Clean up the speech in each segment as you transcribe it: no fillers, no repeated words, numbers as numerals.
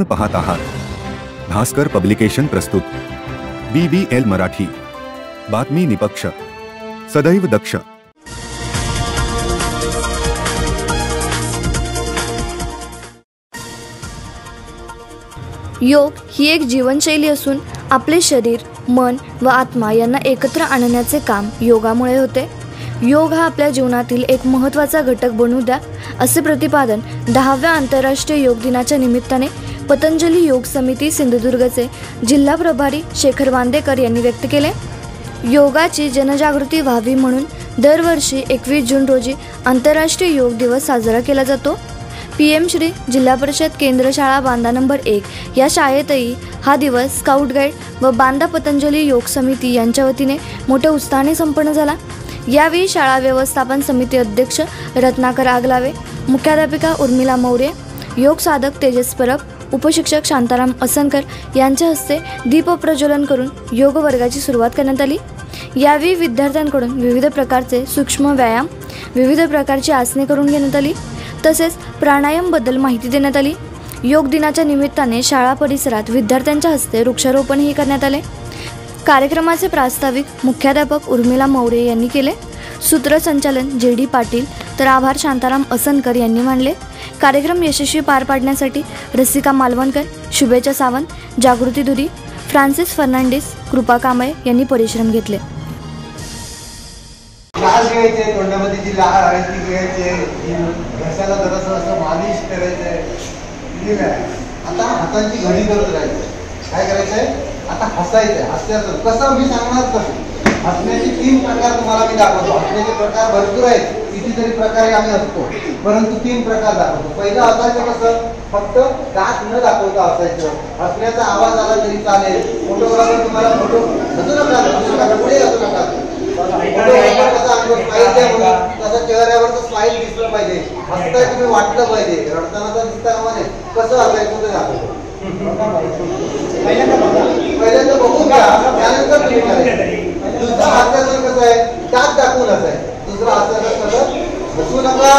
आपण पाहत आहात भास्कर पब्लिकेशन प्रस्तुत BBL मराठी, बातमी निपक्ष, सदैव दक्ष। योग ही एक जीवनशैली असून आपले शरीर, मन व आत्मा यांना एकत्र आणण्याचे काम योगामुळे होते। योग हा आपल्या जीवनातील एक महत्त्वाचा घटक बनू द्या, असे प्रतिपादन 10व्या आंतरराष्ट्रीय योग दिनाच्या निमित्ताने पतंजली योग समिती सिंधुदुर्गचे जिल्हा प्रभारी शेखर वांदेकर यांनी व्यक्त केले। योगाची जनजागृती व्हावी म्हणून दरवर्षी 21 जून रोजी आंतरराष्ट्रीय योग दिवस साजरा केला जातो। PM श्री जिल्हा परिषद केंद्र शाळा बांदा नंबर 1 या शाळेतही हा दिवस स्काउट गाईड व बांदा पतंजली योग समिती यांच्या वतीने मोठ्या उत्साहाने संपन्न झाला। यावेळी शाळा व्यवस्थापन समिती अध्यक्ष रत्नाकर आगलावे, मुख्याध्यापिका उर्मिला मौर्य, योग साधक तेजस परब, उपशिक्षक शांताराम असनकर यांच्या हस्ते दीप प्रज्वलन करून योग वर्गाची सुरुवात करण्यात आली। यावेळी विद्यार्थ्यांकडून विविध प्रकारचे सूक्ष्म व्यायाम, विविध प्रकारची आसने करून घेण्यात आली, तसेच प्राणायामबद्दल माहिती देण्यात आली। योग दिनाच्या निमित्ताने शाळा परिसरात विद्यार्थ्यांच्या हस्ते वृक्षारोपणही करण्यात आले। कार्यक्रमाचे प्रास्ताविक मुख्याध्यापक उर्मिला मौर्य यांनी केले। सूत्रसंचालन JD पाटील तर आभार शांताराम असनकर यांनी मानले। कार्यक्रम यशस्वी पार पाडण्यासाठी रसिका मालवणकर, शुभेच्छा सावंत, जागृती धुरी, फ्रान्सिस फर्नांडिस, कृपा कांबळे यांनी परिश्रम घेतले। लाल घ्यायचे, तोंडामध्ये जी लाळ आहे ती घ्यायचे, घशाला जरासं असं मालिश करायचंय। आता हातांची घडी करत राहायचं। काय करायचंय? आता हसायचंय। हसण्याचं कसं मी सांगणार कसं? हसण्याचे 3 प्रकार तुम्हाला मी दाखवतो। हसण्याचे प्रकार भरपूर आहेत, कितीतरी प्रकारे आम्ही हसतो, परंतु 3 प्रकार दाखवतो। पहिलं हसायचं कसं? फक्त दात न दाखवता हसायचं। हसण्याचा आवाज आला तरी चालेल। फोटोग्राफर तुम्हाला फोटो हसू नका, पुढे हसू नका। तसं चेहऱ्यावरचं स्माईल दिसलं पाहिजे, हसताय तुम्ही वाटलं पाहिजे, रडताना तर दिसता कामा नये। कसं हसायचं ते दाखवतो। पहिल्यांदा बघून घ्या, त्यानंतर तुम्ही करायचं। दुसरं हास्याचं कसं आहे? दात दाखवून हसायचं। दुसरं हास्याचं कसं? हसू नका,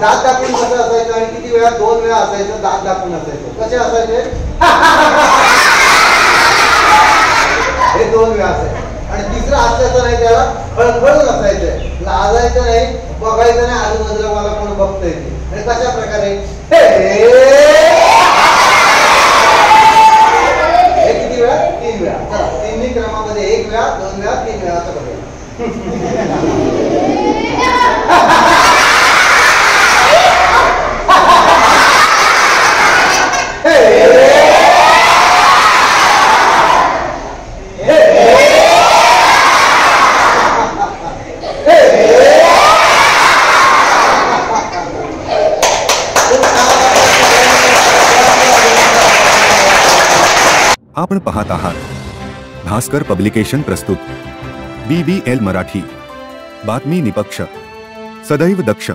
दात दाखवून कसं असायचं आणि किती वेळा? 2 वेळा असायचं दात दाखवून असायचं। कसे असायचे? हे 2 वेळा असायचे। आणि तिसरं हास्याचं नाही, त्याला खळखळून असायचं, लाजायचं नाही, बघायचं नाही आजूबाजूला मला कोण बघतंय ते। आणि कशा प्रकारे? हे किती वेळा? 3 वेळा। चला, 3 क्रमामध्ये 1 वेळा, 2 वेळा, 3 वेळा असं बघूया। आपण पाहत आहात भास्कर पब्लिकेशन प्रस्तुत BBL मराठी, बातमी निपक्ष, सदैव दक्ष।